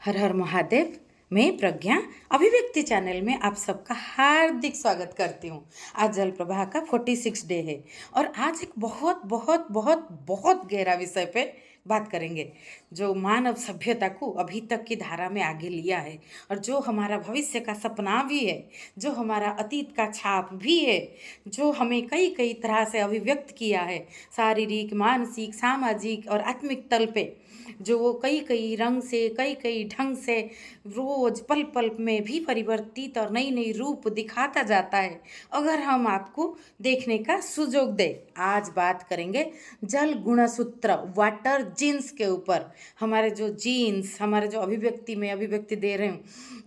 हर हर महादेव। मैं प्रज्ञा अभिव्यक्ति चैनल में आप सबका हार्दिक स्वागत करती हूँ। आज जल प्रवाह का 46 डे है और आज एक बहुत बहुत बहुत बहुत गहरा विषय पे बात करेंगे जो मानव सभ्यता को अभी तक की धारा में आगे लिया है और जो हमारा भविष्य का सपना भी है, जो हमारा अतीत का छाप भी है, जो हमें कई कई तरह से अभिव्यक्त किया है शारीरिक, मानसिक, सामाजिक और आत्मिक तल पे, जो वो कई कई रंग से, कई कई ढंग से रोज पल पल में भी परिवर्तित और नई नई रूप दिखाता जाता है अगर हम आपको देखने का सुजोग दे। आज बात करेंगे जल गुणसूत्र, वाटर जीन्स के ऊपर। हमारे जो जीन्स, हमारे जो अभिव्यक्ति में अभिव्यक्ति दे रहे हूँ,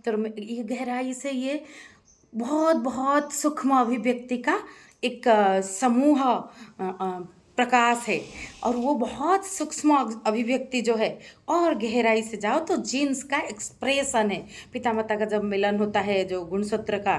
तो ये गहराई से ये बहुत बहुत सूक्ष्म अभिव्यक्ति का एक समूह प्रकाश है और वो बहुत सूक्ष्म अभिव्यक्ति जो है और गहराई से जाओ तो जीन्स का एक्सप्रेशन है। पिता माता का जब मिलन होता है जो गुणसूत्र का,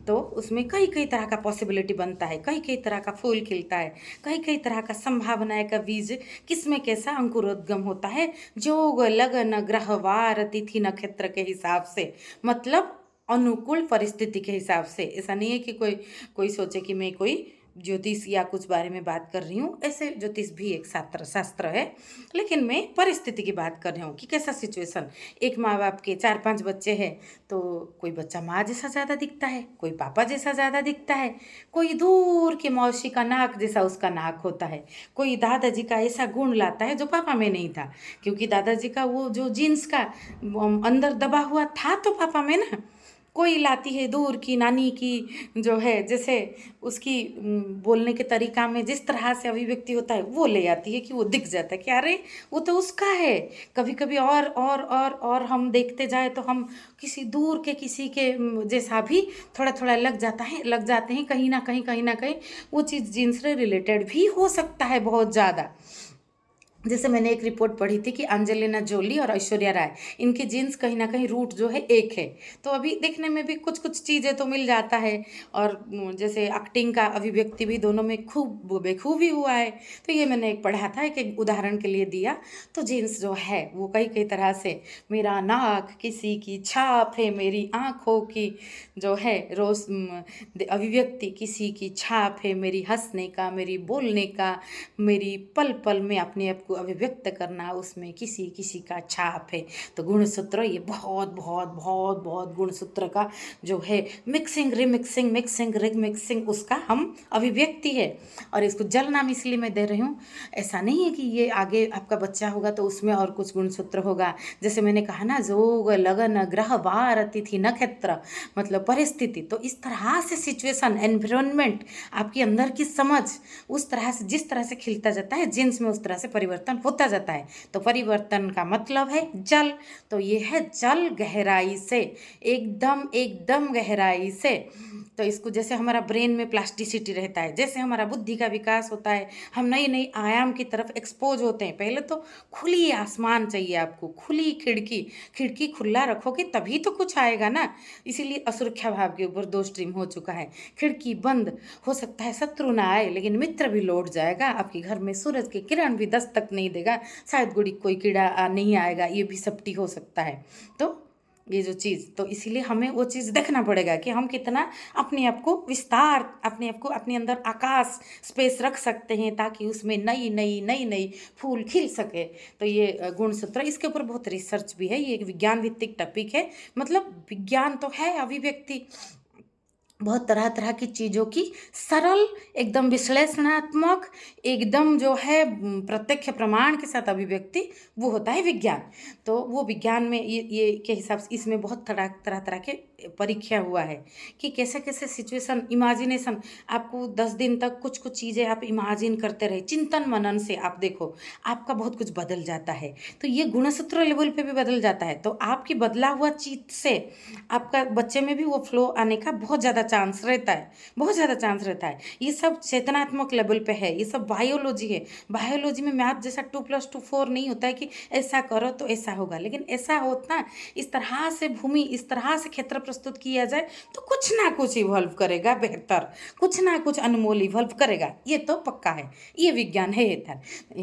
तो उसमें कई कई तरह का पॉसिबिलिटी बनता है, कई कई तरह का फूल खिलता है, कई कई तरह का संभावनाएं का बीज किसमें कैसा अंकुरोद्गम होता है, जोग लगन ग्रह वार तिथि नक्षत्र के हिसाब से, मतलब अनुकूल परिस्थिति के हिसाब से। ऐसा नहीं है कि कोई कोई सोचे कि मैं कोई ज्योतिष या कुछ बारे में बात कर रही हूँ। ऐसे ज्योतिष भी एक शास्त्र है, लेकिन मैं परिस्थिति की बात कर रही हूँ कि कैसा सिचुएशन। एक माँ बाप के 4-5 बच्चे हैं तो कोई बच्चा माँ जैसा ज़्यादा दिखता है, कोई पापा जैसा ज़्यादा दिखता है, कोई दूर के मौसी का नाक जैसा उसका नाक होता है, कोई दादाजी का ऐसा गुण लाता है जो पापा में नहीं था, क्योंकि दादाजी का वो जो जीन्स का अंदर दबा हुआ था तो पापा में ना। कोई लाती है दूर की नानी की जो है, जैसे उसकी बोलने के तरीका में जिस तरह से अभिव्यक्ति होता है वो ले आती है कि वो दिख जाता है कि अरे वो तो उसका है। कभी कभी और हम देखते जाए तो हम किसी दूर के किसी के जैसा भी थोड़ा थोड़ा लग जाते हैं। कहीं ना कहीं वो चीज़ जीन्स से रिलेटेड भी हो सकता है बहुत ज़्यादा। जैसे मैंने एक रिपोर्ट पढ़ी थी कि एंजेलिना जोली और ऐश्वर्या राय, इनके जीन्स कहीं ना कहीं रूट जो है एक है, तो अभी देखने में भी कुछ कुछ चीज़ें तो मिल जाता है। और जैसे एक्टिंग का अभिव्यक्ति भी दोनों में खूब बेखूबी हुआ है। तो ये मैंने एक पढ़ा था, एक उदाहरण के लिए दिया। तो जीन्स जो है वो कई कई तरह से, मेरा नाक किसी की छाप है, मेरी आँखों की जो है रोज अभिव्यक्ति किसी की छाप है, मेरी हंसने का, मेरी बोलने का, मेरी पल पल में अपने आप को अभिव्यक्त करना, उसमें किसी किसी का छाप है। तो गुणसूत्र ये बहुत बहुत बहुत बहुत गुणसूत्र का जो है मिक्सिंग रिमिक्सिंग उसका हम अभिव्यक्ति है। और इसको जल नाम इसलिए मैं दे रही हूँ, ऐसा नहीं है कि ये आगे आपका बच्चा होगा तो उसमें और कुछ गुणसूत्र होगा। जैसे मैंने कहा ना, जोग लगन ग्रह वार तिथि नक्षत्र, मतलब परिस्थिति। तो इस तरह से सिचुएशन, एनवायरनमेंट, आपके अंदर की समझ उस तरह से जिस तरह से खिलता जाता है जीन्स में, उस तरह से परिवर्तन होता जाता है। तो परिवर्तन का मतलब है जल। तो ये है जल गहराई से, एकदम एकदम गहराई से। तो इसको जैसे हमारा ब्रेन में प्लास्टिसिटी रहता है, जैसे हमारा बुद्धि का विकास होता है, हम नई नई आयाम की तरफ एक्सपोज होते हैं। पहले तो खुली आसमान चाहिए आपको, खुली खिड़की खुला रखोगे तभी तो कुछ आएगा ना। इसीलिए असुरक्षा भाव के ऊपर 2 स्ट्रीम हो चुका है। खिड़की बंद हो सकता है शत्रु ना आए, लेकिन मित्र भी लौट जाएगा। आपके घर में सूरज की किरण भी दस्तक नहीं देगा, शायद कोई कीड़ा नहीं आएगा, ये भी सप्टी हो सकता है। तो ये जो चीज़, तो इसीलिए हमें वो चीज़ देखना पड़ेगा कि हम कितना अपने आप को विस्तार, अपने आप को अपने अंदर आकाश स्पेस रख सकते हैं ताकि उसमें नई फूल खिल सके। तो ये गुणसूत्र, इसके ऊपर बहुत रिसर्च भी है, ये एक विज्ञान भित्तिक टॉपिक है। मतलब विज्ञान तो है, अभिव्यक्ति बहुत तरह तरह की चीज़ों की सरल, एकदम विश्लेषणात्मक, एकदम जो है प्रत्यक्ष प्रमाण के साथ अभिव्यक्ति, वो होता है विज्ञान। तो वो विज्ञान में ये के हिसाब से इसमें बहुत तरह के परीक्षा हुआ है कि कैसे कैसे सिचुएशन, इमेजिनेशन, आपको 10 दिन तक कुछ कुछ चीज़ें आप इमेजिन करते रहे, चिंतन मनन से आप देखो आपका बहुत कुछ बदल जाता है। तो ये गुणसूत्र लेवल पे भी बदल जाता है। तो आपकी बदला हुआ चीज से आपका बच्चे में भी वो फ्लो आने का बहुत ज़्यादा चांस रहता है, बहुत ज़्यादा चांस रहता है। ये सब चेतनात्मक लेवल पे है, ये सब बायोलॉजी है। बायोलॉजी में मैथ जैसा 2+2 4 नहीं होता है कि ऐसा करो तो ऐसा होगा, लेकिन ऐसा होता इस तरह से भूमि, इस तरह से क्षेत्र प्रस्तुत किया जाए तो कुछ ना कुछ इवॉल्व करेगा बेहतर, कुछ ना कुछ अनमोल इवॉल्व करेगा, ये तो पक्का है, ये विज्ञान है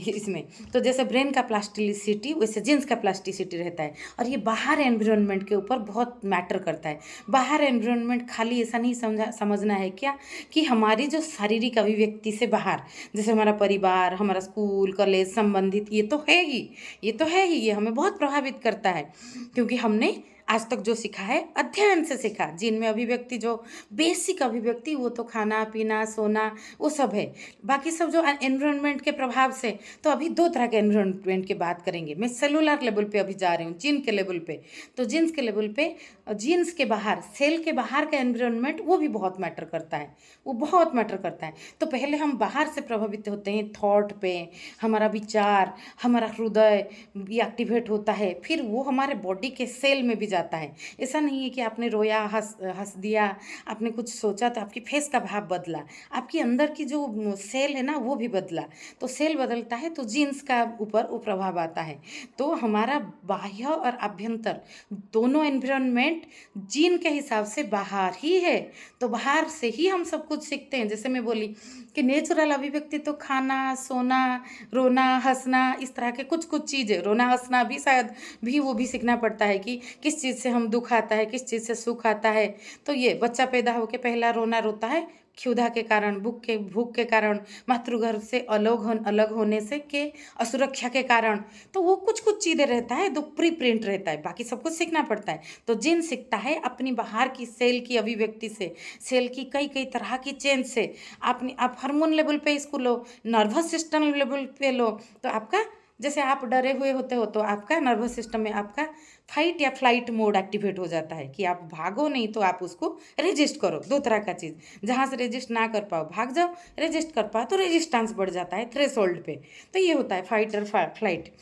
इसमें। तो जैसे ब्रेन का प्लास्टिसिटी वैसे जीन्स का प्लास्टिसिटी रहता है, और ये बाहर एनवायरनमेंट के ऊपर बहुत मैटर करता है। बाहर एनवायरनमेंट खाली ऐसा नहीं समझना है क्या कि हमारी जो शारीरिक अभिव्यक्ति से बाहर, जैसे हमारा परिवार, हमारा स्कूल कॉलेज संबंधित, ये तो है ही, ये तो है ही, ये हमें बहुत प्रभावित करता है, क्योंकि हमने आज तक जो सीखा है अध्ययन से सीखा। जिनमें अभिव्यक्ति जो बेसिक अभिव्यक्ति वो तो खाना पीना सोना वो सब है, बाकी सब जो एनवायरनमेंट के प्रभाव से। तो अभी दो तरह के एनवायरनमेंट की बात करेंगे। मैं सेलुलर लेवल पे अभी जा रही हूँ, जीन के लेवल पे। तो जीन्स के लेवल पे, जीन्स के बाहर, सेल के बाहर का एनवायरनमेंट वो भी बहुत मैटर करता है, वो बहुत मैटर करता है। तो पहले हम बाहर से प्रभावित होते हैं, थॉट पे, हमारा विचार, हमारा हृदय भी एक्टिवेट होता है, फिर वो हमारे बॉडी के सेल में भी जाता है। ऐसा नहीं है कि आपने रोया, हंस दिया, आपने कुछ सोचा तो आपकी फेस का भाव बदला, आपकी अंदर की जो सेल है ना वो भी बदला। तो सेल बदलता है तो जीन्स का ऊपर वो प्रभाव आता है। तो हमारा बाह्य और आभ्यंतर दोनों एनवायरनमेंट जीन के हिसाब से बाहर ही है। तो बाहर से ही हम सब कुछ सीखते हैं। जैसे मैं बोली कि नेचुरल अभिव्यक्ति तो खाना सोना रोना हंसना, इस तरह के कुछ कुछ चीज़ें, रोना हंसना भी शायद भी वो भी सीखना पड़ता है कि किस चीज़ से हम दुख आता है, किस चीज़ से सुख आता है। तो ये बच्चा पैदा होकर पहला रोना रोता है क्षुधा के कारण, भूख के कारण, मातृगर्भ से अलग होने से के असुरक्षा के कारण। तो वो कुछ कुछ चीज़ें रहता है, तो प्री प्रिंट रहता है, बाकी सब कुछ सीखना पड़ता है। तो जीन सीखता है अपनी बाहर की सेल की अभिव्यक्ति से, सेल की कई कई तरह की चेंज से। आप हार्मोन लेवल पे इसको लो, नर्वस सिस्टम लेवल पे लो, तो आपका जैसे आप डरे हुए होते हो तो आपका नर्वस सिस्टम में आपका फाइट या फ्लाइट मोड एक्टिवेट हो जाता है कि आप भागो नहीं तो आप उसको रेजिस्ट करो। दो तरह का चीज़, जहाँ से रेजिस्ट ना कर पाओ भाग जाओ, रेजिस्ट कर पाओ तो रेजिस्टेंस बढ़ जाता है थ्रेशोल्ड पे। तो ये होता है फाइट और फ्लाइट।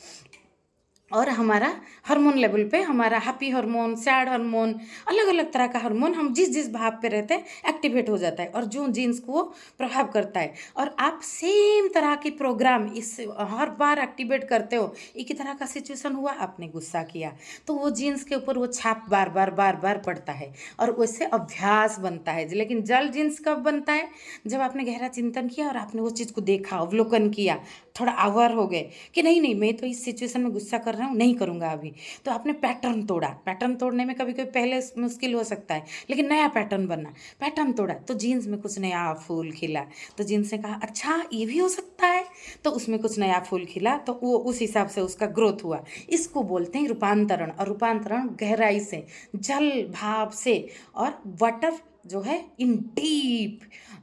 और हमारा हार्मोन लेवल पे हमारा हैप्पी हार्मोन, सैड हार्मोन, अलग अलग तरह का हार्मोन हम जिस जिस भाव पे रहते हैं एक्टिवेट हो जाता है, और जो जीन्स को वो प्रभाव करता है। और आप सेम तरह की प्रोग्राम इस हर बार एक्टिवेट करते हो। एक ही तरह का सिचुएशन हुआ, आपने गुस्सा किया तो वो जीन्स के ऊपर वो छाप बार बार पड़ता है, और उससे अभ्यास बनता है। लेकिन जल जीन्स कब बनता है? जब आपने गहरा चिंतन किया और आपने वो चीज़ को देखा, अवलोकन किया, थोड़ा अवेयर हो गए कि नहीं मैं तो इस सिचुएशन में गुस्सा कर रहा हूँ, नहीं करूँगा अभी। तो आपने पैटर्न तोड़ा। पैटर्न तोड़ने में कभी कभी पहले मुश्किल हो सकता है, लेकिन नया पैटर्न बनना, पैटर्न तोड़ा तो जीन्स में कुछ नया फूल खिला। तो जीन्स ने कहा अच्छा ये भी हो सकता है, तो उसमें कुछ नया फूल खिला, तो वो उस हिसाब से उसका ग्रोथ हुआ। इसको बोलते हैं रूपांतरण। और रूपांतरण गहराई से, जल भाव से, और वाटर जो है in deep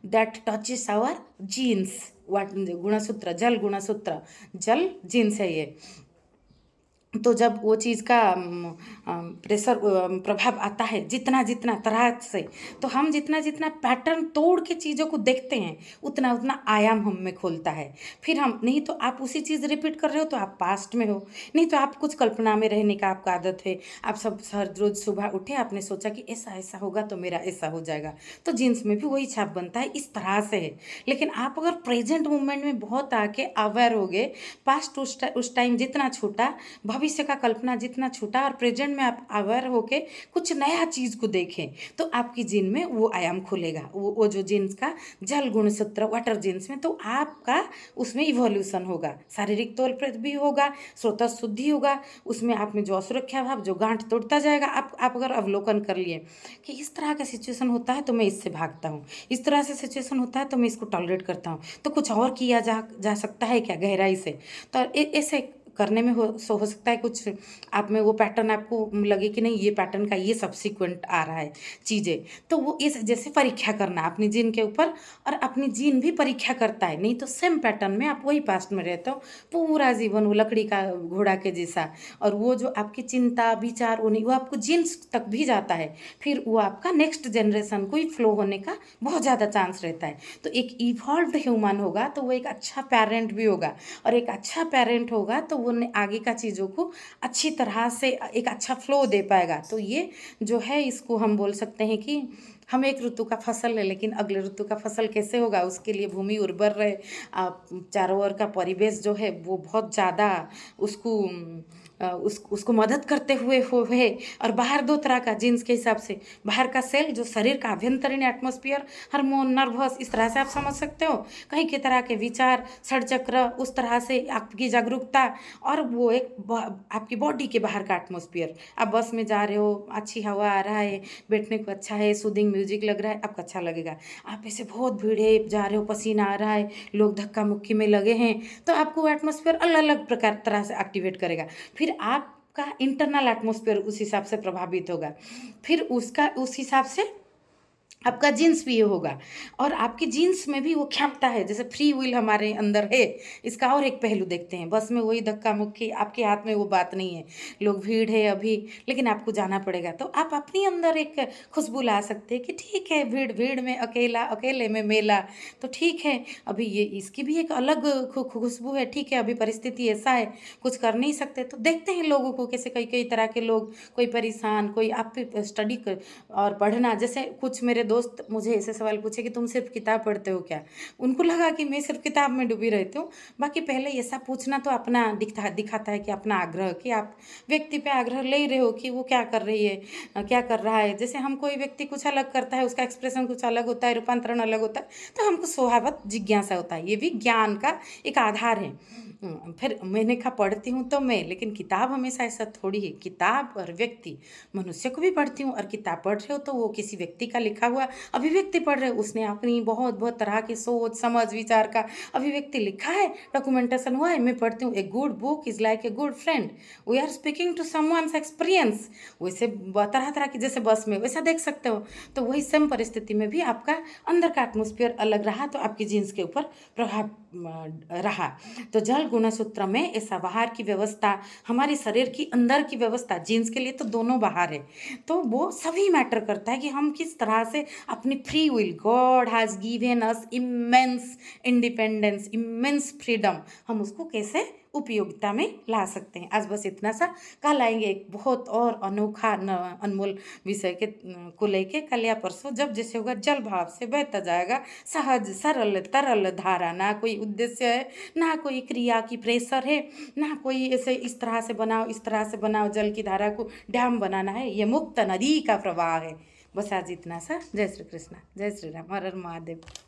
that touches our genes. गुणसूत्र, जल गुणसूत्र, जल जीन्स है ये। तो जब वो चीज़ का प्रेशर प्रभाव आता है जितना जितना तरह से, तो हम जितना जितना पैटर्न तोड़ के चीज़ों को देखते हैं उतना उतना आयाम हम में खोलता है। फिर हम नहीं तो आप उसी चीज़ रिपीट कर रहे हो तो आप पास्ट में हो, नहीं तो आप कुछ कल्पना में रहने का आपका आदत है। आप सब हर रोज़ सुबह उठे, आपने सोचा कि ऐसा ऐसा होगा तो मेरा ऐसा हो जाएगा, तो जीन्स में भी वही छाप बनता है। इस तरह से है। लेकिन आप अगर प्रेजेंट मोमेंट में बहुत आके अवेयर हो गए, पास्ट उस टाइम जितना छूटा, भविष्य का कल्पना जितना छूटा, और प्रेजेंट में आप अवेयर होके कुछ नया चीज़ को देखें, तो आपकी जीन में वो आयाम खुलेगा। वो जो जीन्स का जल गुणसूत्र वाटर जीन्स में, तो आपका उसमें इवोल्यूशन होगा, शारीरिक तौर पर भी होगा, स्वतः शुद्धि होगा। उसमें आप में जो असुरक्षा भाव, जो गांठ तोड़ता जाएगा। आप अगर अवलोकन कर लिए कि इस तरह का सिचुएशन होता है तो मैं इससे भागता हूँ, इस तरह से सिचुएशन होता है तो मैं इसको टॉलरेट करता हूँ, तो कुछ और किया जा सकता है क्या गहराई से। तो ऐसे करने में हो सकता है कुछ आप में वो पैटर्न आपको लगे कि नहीं ये पैटर्न का ये सब्सिक्वेंट आ रहा है चीज़ें। तो वो इस जैसे परीक्षा करना अपनी जीन के ऊपर, और अपनी जीन भी परीक्षा करता है। नहीं तो सेम पैटर्न में आप वही पास्ट में रहते हो पूरा जीवन, वो लकड़ी का घोड़ा के जैसा। और वो जो आपकी चिंता विचार वो आपको जीन्स तक भी जाता है, फिर वो आपका नेक्स्ट जनरेशन को ही फ्लो होने का बहुत ज़्यादा चांस रहता है। तो एक इवॉल्व्ड ह्यूमन होगा तो वो एक अच्छा पेरेंट भी होगा, और एक अच्छा पेरेंट होगा तो वो आगे का चीज़ों को अच्छी तरह से एक अच्छा फ्लो दे पाएगा। तो ये जो है इसको हम बोल सकते हैं कि हम एक ऋतु का फसल है, लेकिन अगले ऋतु का फसल कैसे होगा उसके लिए भूमि उर्वर रहे, चारों ओर का परिवेश जो है वो बहुत ज़्यादा उसको उसको मदद करते हुए हो है। और बाहर दो तरह का जीन्स के हिसाब से, बाहर का सेल जो शरीर का आभ्यंतरीण एटमॉस्फेयर, हार्मोन, नर्वस, इस तरह से आप समझ सकते हो, कहीं के तरह के विचार, षडचक्र, उस तरह से आपकी जागरूकता, और वो एक आपकी बॉडी के बाहर का एटमॉस्फेयर। आप बस में जा रहे हो, अच्छी हवा आ रहा है, बैठने को अच्छा है, सूदिंग म्यूजिक लग रहा है, आपको अच्छा लगेगा। आप ऐसे बहुत भीड़ है, जा रहे हो, पसीना आ रहा है, लोग धक्का मुक्की में लगे हैं, तो आपको एटमॉस्फेयर अलग अलग प्रकार तरह से एक्टिवेट करेगा। फिर आपका इंटरनल एटमॉस्फेयर उस हिसाब से प्रभावित होगा, फिर उसका उस हिसाब से आपका जीन्स भी ये होगा। और आपकी जीन्स में भी वो क्षमता है, जैसे फ्री विल हमारे अंदर है। इसका और एक पहलू देखते हैं, बस में वही धक्का मुक्की, आपके हाथ में वो बात नहीं है, लोग भीड़ है अभी, लेकिन आपको जाना पड़ेगा, तो आप अपनी अंदर एक खुशबू ला सकते हैं कि ठीक है, भीड़ भीड़ में अकेला, अकेले में मेला, तो ठीक है, अभी ये इसकी भी एक अलग खुशबू है, ठीक है, अभी परिस्थिति ऐसा है, कुछ कर नहीं सकते, तो देखते हैं लोगों को कैसे कई कई तरह के लोग, कोई परेशान, कोई आप स्टडी और पढ़ना, जैसे कुछ मेरे दोस्त मुझे ऐसे सवाल पूछे कि तुम सिर्फ किताब पढ़ते हो क्या। उनको लगा कि मैं सिर्फ किताब में डूबी रहती हूँ। बाकी पहले ऐसा पूछना तो अपना दिखाता है कि अपना आग्रह, कि आप व्यक्ति पे आग्रह ले रहे हो कि वो क्या कर रही है, क्या कर रहा है। जैसे हम कोई व्यक्ति कुछ अलग करता है, उसका एक्सप्रेशन कुछ अलग होता है, रूपांतरण अलग होता है, तो हमको स्वभावत जिज्ञासा होता है। ये भी ज्ञान का एक आधार है। फिर मैंने कहा पढ़ती हूँ तो मैं, लेकिन किताब हमेशा ऐसा थोड़ी है। किताब और व्यक्ति, मनुष्य को भी पढ़ती हूँ, और किताब पढ़ रहे हो तो वो किसी व्यक्ति का लिखा हुआ अभिव्यक्ति पढ़ रहे हो, उसने अपनी बहुत बहुत तरह की सोच समझ विचार का अभिव्यक्ति लिखा है, डॉक्यूमेंटेशन हुआ है, मैं पढ़ती हूँ। A good book is like a good friend, we are speaking to someone's experience. वैसे तरह तरह की, जैसे बस में वैसा देख सकते हो, तो वही सेम परिस्थिति में भी आपका अंदर का एटमोस्फियर अलग रहा, तो आपकी जीन्स के ऊपर प्रभाव रहा। तो जल गुणसूत्र में ऐसा बाहर की व्यवस्था, हमारे शरीर की अंदर की व्यवस्था, जीन्स के लिए तो दोनों बाहर है, तो वो सभी मैटर करता है कि हम किस तरह से अपनी free will, God has given us immense independence, immense freedom, हम उसको कैसे उपयोगिता में ला सकते हैं। आज बस इतना सा, कल आएंगे एक बहुत और अनोखा अनमोल विषय के को लेके, कल या परसों, जब जैसे होगा जल भाव से बहता जाएगा, सहज सरल तरल धारा, ना कोई उद्देश्य है, ना कोई क्रिया की प्रेशर है, ना कोई ऐसे इस तरह से बनाओ, इस तरह से बनाओ, जल की धारा को डैम बनाना है, ये मुक्त नदी का प्रवाह है। बस आज इतना सा। जय श्री कृष्णा, जय श्री राम, हर हर महादेव।